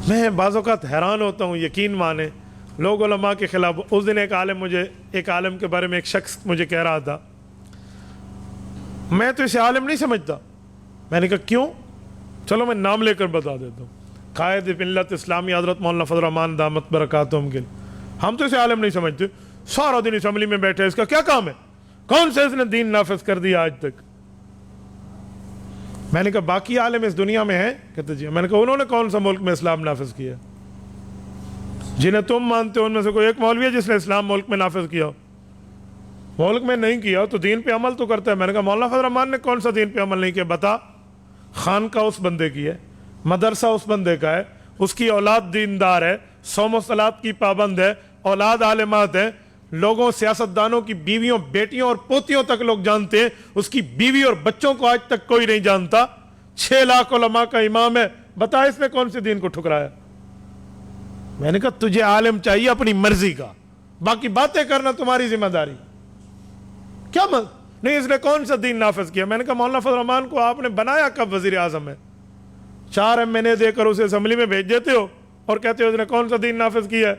میں بعض اوقات حیران ہوتا ہوں، یقین مانے لوگ علماء کے خلاف. اس دن ایک عالم کے بارے میں ایک شخص مجھے کہہ رہا تھا، میں تو اسے عالم نہیں سمجھتا. میں نے کہا کیوں؟ چلو میں نام لے کر بتا دیتا ہوں. قائد ملت اسلامی حضرت مولانا فضل الرحمان دامت برکاتہم کے، ہم تو اسے عالم نہیں سمجھتے، سارا دن اسمبلی میں بیٹھے، اس کا کیا کام ہے؟ کون سے اس نے دین نافذ کر دیا آج تک؟ میں نے کہا باقی عالم اس دنیا میں ہیں؟ کہتے جی. میں نے کہا انہوں نے کون سا ملک میں اسلام نافذ کیا؟ جنہیں تم مانتے ہو ان میں سے کوئی ایک مولوی ہے جس نے اسلام ملک میں نافذ کیا؟ ملک میں نہیں کیا تو دین پہ عمل تو کرتا ہے. میں نے کہا مولانا فضل الرحمان نے کون سا دین پہ عمل نہیں کیا بتا. خانقاہ اس بندے کی ہے، مدرسہ اس بندے کا ہے، اس کی اولاد دیندار ہے، صوم و صلات کی پابند ہے، اولاد عالمات ہے، لوگوں سیاستدانوں کی بیویوں بیٹیوں اور پوتیوں تک لوگ جانتے ہیں، اس کی بیوی اور بچوں کو آج تک کوئی نہیں جانتا. 6 لاکھ علماء کا امام ہے، بتا اس نے کون سے دین کو ٹھکرایا؟ میں نے کہا تجھے عالم چاہیے اپنی مرضی کا، باقی باتیں کرنا تمہاری ذمہ داری. کیا نہیں اس نے کون سا دین نافذ کیا؟ میں نے کہا مولانا فضل الرحمان کو آپ نے بنایا کب وزیر اعظم ہے؟ 4 MNA دے کر اسے اسمبلی میں بھیج دیتے ہو اور کہتے ہو اس نے کون سا دین نافذ کیا ہے؟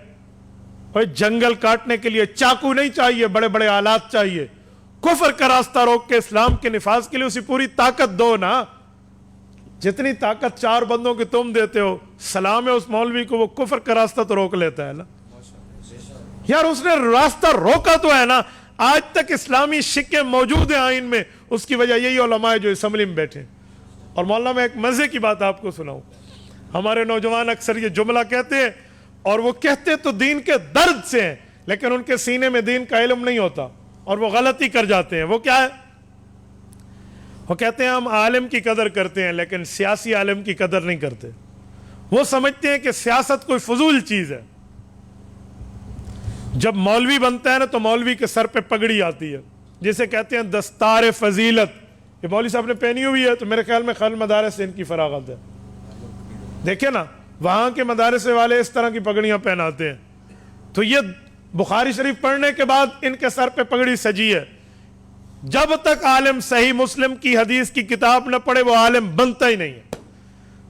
بھائی جنگل کاٹنے کے لیے چاقو نہیں چاہیے، بڑے بڑے آلات چاہیے. کفر کا راستہ روک کے اسلام کے نفاذ کے لیے اسے پوری طاقت دو نا. جتنی طاقت 4 بندوں کی تم دیتے ہو، سلام ہے اس مولوی کو، وہ کفر کا راستہ تو روک لیتا ہے نا. یار اس نے راستہ روکا تو ہے نا. آج تک اسلامی شکیں موجود ہیں آئین میں، اس کی وجہ یہی علماء ہے جو اسمبلی میں بیٹھے. اور مولانا میں ایک مزے کی بات آپ کو سناؤں. ہمارے نوجوان اکثر یہ جملہ کہتے ہیں، اور وہ کہتے تو دین کے درد سے ہیں، لیکن ان کے سینے میں دین کا علم نہیں ہوتا اور وہ غلطی کر جاتے ہیں. وہ کیا ہے؟ وہ کہتے ہیں ہم عالم کی قدر کرتے ہیں لیکن سیاسی عالم کی قدر نہیں کرتے. وہ سمجھتے ہیں کہ سیاست کوئی فضول چیز ہے. جب مولوی بنتا ہے نا تو مولوی کے سر پہ پگڑی آتی ہے جسے کہتے ہیں دستار فضیلت. یہ مولوی صاحب نے پہنی ہوئی ہے تو میرے خیال میں خل مدارس سے ان کی فراغت ہے. دیکھیں نا وہاں کے مدارس والے اس طرح کی پگڑیاں پہناتے ہیں. تو یہ بخاری شریف پڑھنے کے بعد ان کے سر پہ پگڑی سجی ہے. جب تک عالم صحیح مسلم کی حدیث کی کتاب نہ پڑھے وہ عالم بنتا ہی نہیں ہے.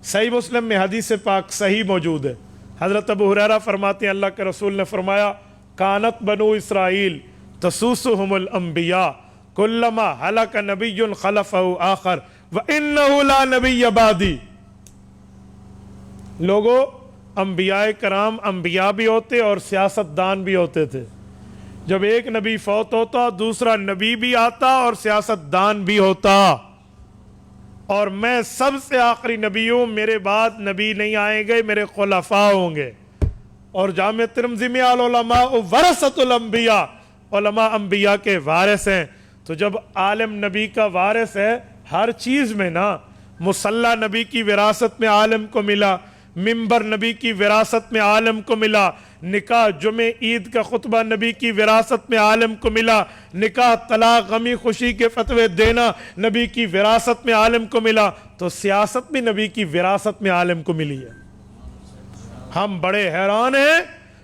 صحیح مسلم میں حدیث پاک صحیح موجود ہے. حضرت ابو ہریرہ فرماتے ہیں اللہ کے رسول نے فرمایا کانت بنو اسرائیل تسوسہم الانبیاء کلما ہلک نبی خلفہ آخر وانہ لا نبی بعدی. لوگوں انبیاء کرام انبیاء بھی ہوتے اور سیاستدان بھی ہوتے تھے. جب ایک نبی فوت ہوتا دوسرا نبی بھی آتا اور سیاستدان بھی ہوتا. اور میں سب سے آخری نبی ہوں، میرے بعد نبی نہیں آئیں گے، میرے خلفاء ہوں گے. اور جامع ترمذی میں العلماء ورثۃ الانبیاء، علماء انبیاء کے وارث ہیں. تو جب عالم نبی کا وارث ہے ہر چیز میں نا، مصلی نبی کی وراثت میں عالم کو ملا، ممبر نبی کی وراثت میں عالم کو ملا، نکاح جمعہ عید کا خطبہ نبی کی وراثت میں عالم کو ملا، نکاح طلاق غمی خوشی کے فتوے دینا نبی کی وراثت میں عالم کو ملا. تو سیاست بھی نبی کی وراثت میں عالم کو ملی ہے. ہم بڑے حیران ہیں،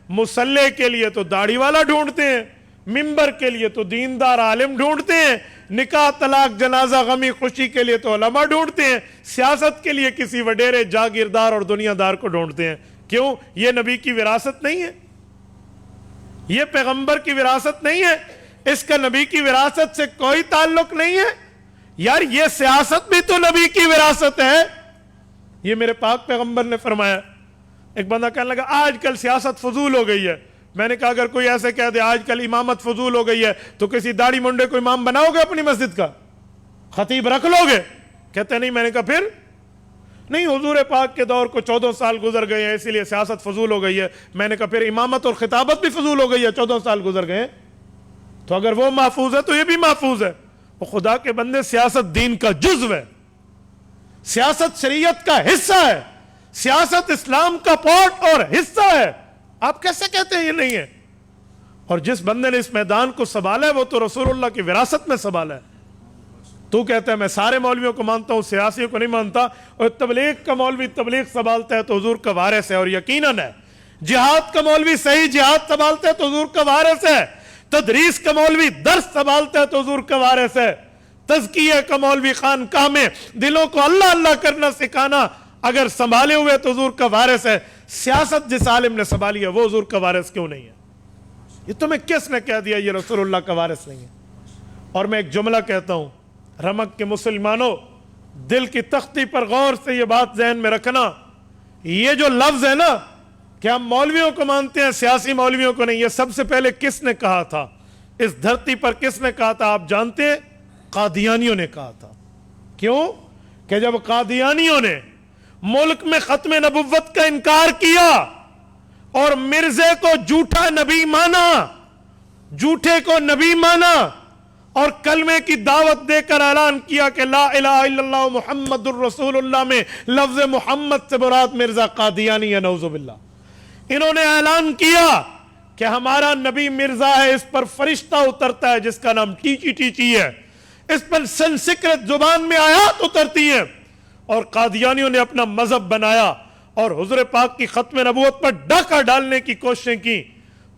مصلی کے لیے تو داڑھی والا ڈھونڈتے ہیں، ممبر کے لیے تو دیندار عالم ڈھونڈتے ہیں، نکاح طلاق جنازہ غمی خوشی کے لیے تو علماء ڈھونڈتے ہیں، سیاست کے لیے کسی وڈیرے جاگیردار اور دنیا دار کو ڈھونڈتے ہیں. کیوں؟ یہ نبی کی وراثت نہیں ہے، یہ پیغمبر کی وراثت نہیں ہے، اس کا نبی کی وراثت سے کوئی تعلق نہیں ہے. یار یہ سیاست بھی تو نبی کی وراثت ہے. یہ میرے پاک پیغمبر نے فرمایا. ایک بندہ کہنے لگا آج کل سیاست فضول ہو گئی ہے. میں نے کہا اگر کوئی ایسے کہہ دے آج کل امامت فضول ہو گئی ہے تو کسی داڑھی منڈے کو امام بناؤ گے اپنی مسجد کا؟ خطیب رکھ لو گے؟ کہتے نہیں. میں نے کہا پھر نہیں، حضور پاک کے دور کو 14 سال گزر گئے ہیں اسی لیے سیاست فضول ہو گئی ہے. میں نے کہا پھر امامت اور خطابت بھی فضول ہو گئی ہے، 14 سال گزر گئے ہیں. تو اگر وہ محفوظ ہے تو یہ بھی محفوظ ہے. وہ خدا کے بندے سیاست دین کا جزو ہے، سیاست شریعت کا حصہ ہے، سیاست اسلام کا پارٹ اور حصہ ہے. آپ کیسے کہتے ہیں یہ نہیں ہے؟ اور جس بندے نے اس میدان کو سنبھالا ہے وہ تو رسول اللہ کی وراثت میں سنبھالا ہے. تو کہتا ہے میں سارے مولویوں کو مانتا ہوں، سیاسیوں کو نہیں مانتا. اور تبلیغ کا مولوی تبلیغ سنبھالتا ہے تو حضور کا وارث ہے اور یقیناً ہے. جہاد کا مولوی صحیح جہاد سنبھالتا ہے تو حضور کا وارث ہے. تدریس کا مولوی درس سنبھالتا ہے تو حضور کا وارث ہے. تزکیہ کا مولوی خانقاہ میں دلوں کو اللہ اللہ کرنا سکھانا اگر سنبھالے ہوئے تو حضور کا وارث ہے. سیاست جس عالم نے سنبھالی ہے وہ حضور کا وارث کیوں نہیں ہے؟ یہ تمہیں کس نے کہہ دیا یہ رسول اللہ کا وارث نہیں ہے؟ اور میں ایک جملہ کہتا ہوں، رمک کے مسلمانوں، دل کی تختی پر غور سے یہ بات ذہن میں رکھنا، یہ جو لفظ ہے نا کہ ہم مولویوں کو مانتے ہیں سیاسی مولویوں کو نہیں، یہ سب سے پہلے کس نے کہا تھا؟ اس دھرتی پر کس نے کہا تھا آپ جانتے ہیں؟ قادیانیوں نے کہا تھا۔ کیوں؟ کہ جب قادیانیوں نے ملک میں ختم نبوت کا انکار کیا اور مرزے کو جھوٹا نبی مانا، جھوٹے کو نبی مانا، اور کلمے کی دعوت دے کر اعلان کیا کہ لا الہ الا اللہ محمد الرسول اللہ میں لفظ محمد سے مراد مرزا قادیانی ہے، نعوذ باللہ۔ انہوں نے اعلان کیا کہ ہمارا نبی مرزا ہے، اس پر فرشتہ اترتا ہے جس کا نام ٹیچی ٹیچی ہے، اس پر سنسکرت زبان میں آیات اترتی ہیں، اور قادیانیوں نے اپنا مذہب بنایا اور حضور پاک کی ختم نبوت پر ڈاکہ ڈالنے کی کوششیں کی۔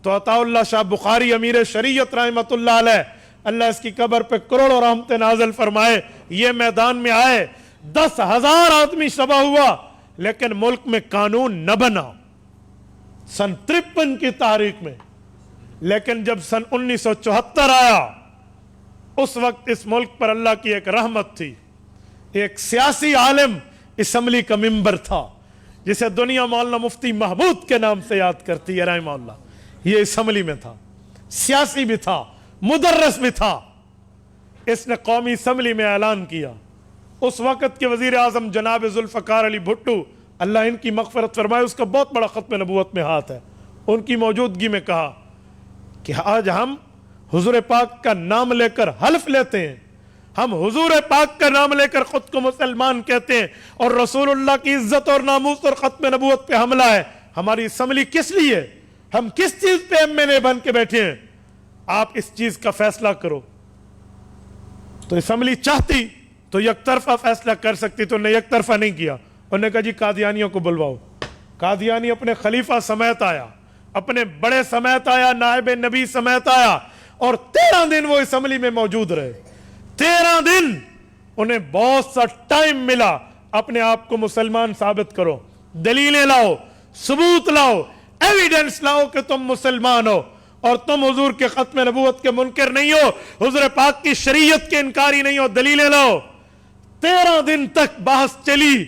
تو عطا اللہ شاہ بخاری امیر شریعت رحمۃ اللہ علیہ، اللہ اس کی قبر پہ کروڑوں رحمتیں نازل فرمائے، یہ میدان میں آئے، 10,000 آدمی شبہ ہوا، لیکن ملک میں قانون نہ بنا سن 53 کی تاریخ میں۔ لیکن جب سن 1974 آیا، اس وقت اس ملک پر اللہ کی ایک رحمت تھی، ایک سیاسی عالم اسمبلی کا ممبر تھا جسے دنیا مولانا مفتی محمود کے نام سے یاد کرتی ہے رحمہ اللہ۔ یہ اسمبلی میں تھا، سیاسی بھی تھا، مدرس بھی تھا۔ اس نے قومی اسمبلی میں اعلان کیا، اس وقت کے وزیر اعظم جناب ذوالفقار علی بھٹو، اللہ ان کی مغفرت فرمائے، اس کا بہت بڑا ختم نبوت میں ہاتھ ہے، ان کی موجودگی میں کہا کہ آج ہم حضور پاک کا نام لے کر حلف لیتے ہیں، ہم حضور پاک کا نام لے کر خود کو مسلمان کہتے ہیں، اور رسول اللہ کی عزت اور ناموس اور ختم نبوت پہ حملہ ہے، ہماری اسمبلی کس لیے؟ ہم کس چیز پہ MLA بن کے بیٹھے ہیں؟ آپ اس چیز کا فیصلہ کرو۔ تو اسمبلی چاہتی تو یک طرفہ فیصلہ کر سکتی، تو نے یک طرفہ نہیں کیا، انہوں نے کہا جی قادیانیوں کو بلواؤ۔ قادیانی اپنے خلیفہ سمیت آیا، اپنے بڑے سمیت آیا، نائب نبی سمیت آیا، اور 13 دن وہ اسمبلی میں موجود رہے۔ 13 دن انہیں بہت سا ٹائم ملا، اپنے آپ کو مسلمان ثابت کرو، دلیلیں لاؤ، ثبوت لاؤ، ایویڈنس لاؤ کہ تم مسلمان ہو اور تم حضور کے ختم نبوت کے منکر نہیں ہو، حضور پاک کی شریعت کے انکاری نہیں ہو، دلیلیں لاؤ۔ 13 دن تک بحث چلی۔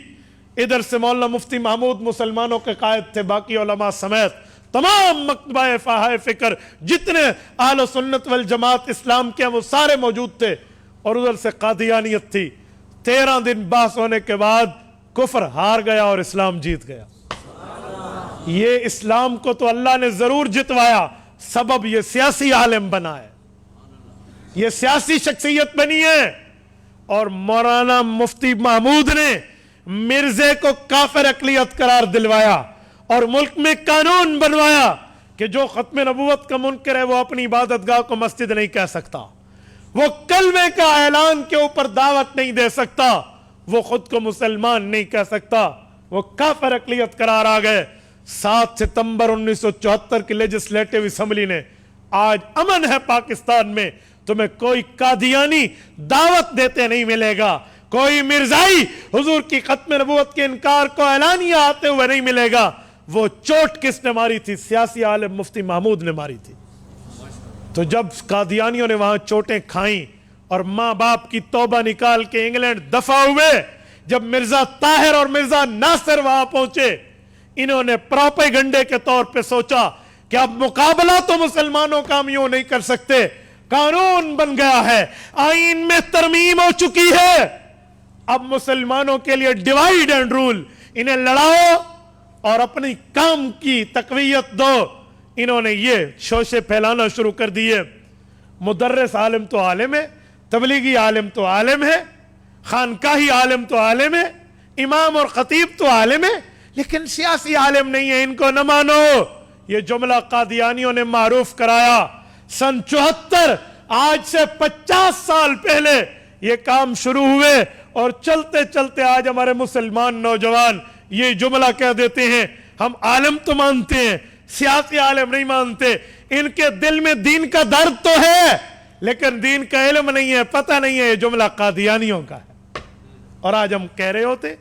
ادھر سے مولانا مفتی محمود مسلمانوں کے قائد تھے، باقی علماء سمیت تمام مکتبہ فاہے فکر جتنے اہل سنت والجماعت اسلام کے ہیں وہ سارے موجود تھے، اور ادھر سے قادیانیت تھی۔ 13 دن بحث ہونے کے بعد کفر ہار گیا اور اسلام جیت گیا۔ یہ اسلام کو تو اللہ نے ضرور جتوایا، سبب یہ سیاسی عالم بنا ہے، یہ سیاسی شخصیت بنی ہے، اور مولانا مفتی محمود نے مرزے کو کافر اقلیت قرار دلوایا اور ملک میں قانون بنوایا کہ جو ختم نبوت کا منکر ہے وہ اپنی عبادت گاہ کو مسجد نہیں کہہ سکتا، وہ کلمے کا اعلان کے اوپر دعوت نہیں دے سکتا، وہ خود کو مسلمان نہیں کہہ سکتا، وہ کافر اقلیت قرار آ گئے۔ 7 ستمبر 1974 کی لیجسلیٹو اسمبلی نے، آج امن ہے پاکستان میں، تمہیں کوئی قادیانی دعوت دیتے نہیں ملے گا، کوئی مرزائی حضور کی ختم نبوت کے انکار کو اعلانیہ آتے ہوئے نہیں ملے گا۔ وہ چوٹ کس نے ماری تھی؟ سیاسی عالم مفتی محمود نے ماری تھی۔ تو جب قادیانیوں نے وہاں چوٹیں کھائیں اور ماں باپ کی توبہ نکال کے انگلینڈ دفع ہوئے، جب مرزا طاہر اور مرزا ناصر وہاں پہنچے، انہوں نے پروپیگنڈے کے طور پہ سوچا کہ اب مقابلہ تو مسلمانوں کا ہم یوں نہیں کر سکتے، قانون بن گیا ہے، آئین میں ترمیم ہو چکی ہے، اب مسلمانوں کے لیے ڈیوائیڈ اینڈ رول، انہیں لڑاؤ اور اپنی کام کی تقویت دو۔ انہوں نے یہ شوشے پھیلانا شروع کر دیے۔ مدرس عالم تو عالم ہے، تبلیغی عالم تو عالم ہے، خانقاہی عالم تو عالم ہے، امام اور خطیب تو عالم ہے، لیکن سیاسی عالم نہیں ہے، ان کو نہ مانو۔ یہ جملہ قادیانیوں نے معروف کرایا۔ سن 74، آج سے 50 سال پہلے یہ کام شروع ہوئے، اور چلتے چلتے آج ہمارے مسلمان نوجوان یہ جملہ کہہ دیتے ہیں، ہم عالم تو مانتے ہیں، سیاسی عالم نہیں مانتے۔ ان کے دل میں دین کا درد تو ہے، لیکن دین کا علم نہیں ہے، پتہ نہیں ہے یہ جملہ قادیانیوں کا ہے۔ اور آج ہم کہہ رہے ہوتے،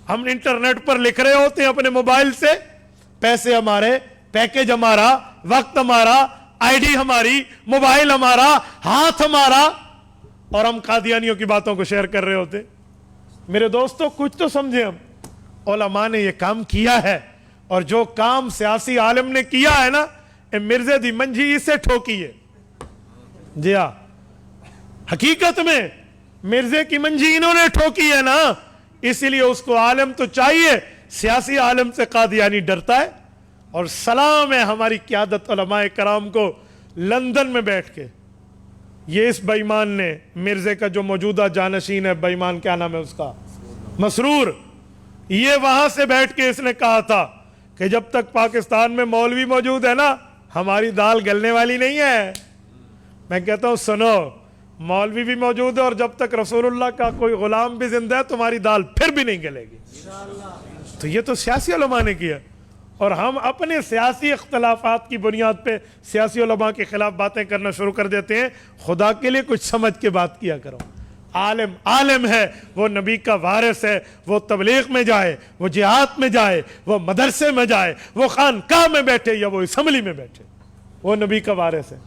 ہم انٹرنیٹ پر لکھ رہے ہوتے ہیں اپنے موبائل سے پیسے ہمارے, پیکج ہمارا, وقت ہمارا, آئی ڈی ہماری, موبائل ہمارا, ہاتھ ہمارا, اور ہم قادیانیوں کی باتوں کو شیئر کر رہے ہوتے. میرے دوستو کچھ تو سمجھیں, ہم علماء نے یہ کام کیا ہے, اور جو کام سیاسی عالم نے کیا ہے نا, مرزے دی منجھی اس سے ٹھوکی ہے. جی ہاں, حقیقت میں مرزے کی منجھی انہوں نے ٹھوکی ہے نا, اسی لیے اس کو عالم تو چاہیے. سیاسی عالم سے قادیانی ڈرتا ہے. اور سلام ہے ہماری قیادت علماء کرام کو لندن میں بیٹھ کے, یہ اس بے ایمان نے, مرزے کا جو موجودہ جانشین ہے, بے ایمان کیا نام ہے اس کا, مسرور, یہ وہاں سے بیٹھ کے اس نے کہا تھا کہ جب تک پاکستان میں مولوی موجود ہے نا, ہماری دال گلنے والی نہیں ہے. میں کہتا ہوں سنو, مولوی بھی موجود ہے, اور جب تک رسول اللہ کا کوئی غلام بھی زندہ ہے تمہاری دال پھر بھی نہیں گلے گی. تو یہ تو سیاسی علماء نے کیا, اور ہم اپنے سیاسی اختلافات کی بنیاد پہ سیاسی علماء کے خلاف باتیں کرنا شروع کر دیتے ہیں. خدا کے لیے کچھ سمجھ کے بات کیا کرو. عالم عالم ہے, وہ نبی کا وارث ہے, وہ تبلیغ میں جائے, وہ جہاد میں جائے, وہ مدرسے میں جائے, وہ خانقاہ میں بیٹھے یا وہ اسمبلی میں بیٹھے, وہ نبی کا وارث ہے.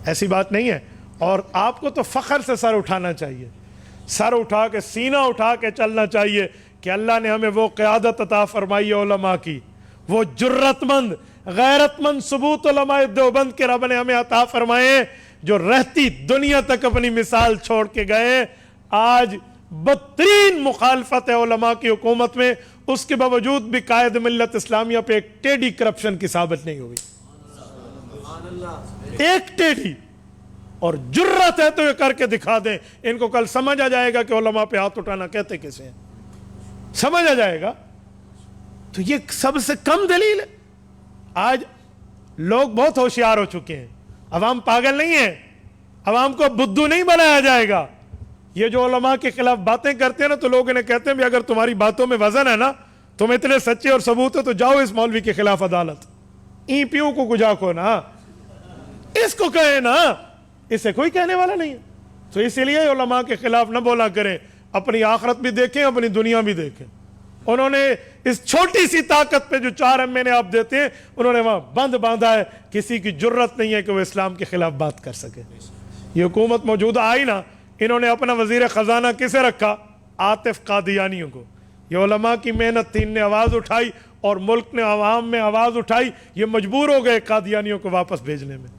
ایسی بات نہیں ہے. اور آپ کو تو فخر سے سر اٹھانا چاہیے, سر اٹھا کے, سینہ اٹھا کے چلنا چاہیے کہ اللہ نے ہمیں وہ قیادت عطا فرمائی ہے علماء کی, وہ جرت مند غیرت مند ثبوت علماء دیوبند کے رب نے ہمیں عطا فرمائے, جو رہتی دنیا تک اپنی مثال چھوڑ کے گئے. آج بدترین مخالفت ہے علماء کی حکومت میں, اس کے باوجود بھی قائد ملت اسلامیہ پہ ایک ٹیڑھی کرپشن کی ثابت نہیں ہوئی, ایک ٹیڑھی. اور جرت ہے تو یہ کر کے دکھا دیں. ان کو کل سمجھ آ جائے گا کہ علماء پہ ہاتھ اٹھانا کہتے کیسے ہیں, سمجھ آ جائے گا. تو یہ سب سے کم دلیل ہے. آج لوگ بہت ہوشیار ہو چکے ہیں, عوام پاگل نہیں ہے, عوام کو بدھو نہیں بنایا جائے گا. یہ جو علماء کے خلاف باتیں کرتے ہیں نا, تو لوگ انہیں کہتے ہیں بھی اگر تمہاری باتوں میں وزن ہے نا, تم اتنے سچے اور ثبوت ہے, تو جاؤ اس مولوی کے خلاف عدالت, ای پیو کو گجا کو نا, اس کو کہے نا, اسے کوئی کہنے والا نہیں ہے. تو اسی لیے علماء کے خلاف نہ بولا کریں, اپنی آخرت بھی دیکھیں, اپنی دنیا بھی دیکھیں. انہوں نے اس چھوٹی سی طاقت پہ جو 4 مہینے آپ دیتے ہیں, انہوں نے وہاں بند باندھا ہے. کسی کی جرت نہیں ہے کہ وہ اسلام کے خلاف بات کر سکے. یہ حکومت موجودہ آئی نا, انہوں نے اپنا وزیر خزانہ کسے رکھا, عاطف قادیانیوں کو. یہ علماء کی محنت تھی, ان نے آواز اٹھائی, اور ملک نے عوام میں آواز اٹھائی, یہ مجبور ہو گئے قادیانیوں کو واپس بھیجنے میں.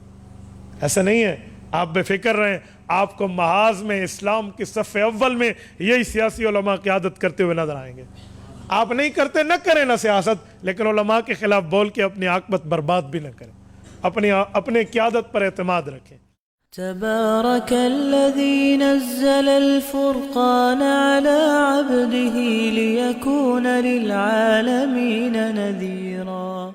ایسا نہیں ہے, آپ بے فکر رہیں. آپ کو محاذ میں اسلام کی صف اول میں یہی سیاسی علماء قیادت کرتے ہوئے نظر آئیں گے. آپ نہیں کرتے, نہ کریں نہ سیاست, لیکن علماء کے خلاف بول کے اپنی عاقبت برباد بھی نہ کریں. اپنے قیادت پر اعتماد رکھیں. تبارك الذي نزل الفرقان على عبده ليكون للعالمين نذيرا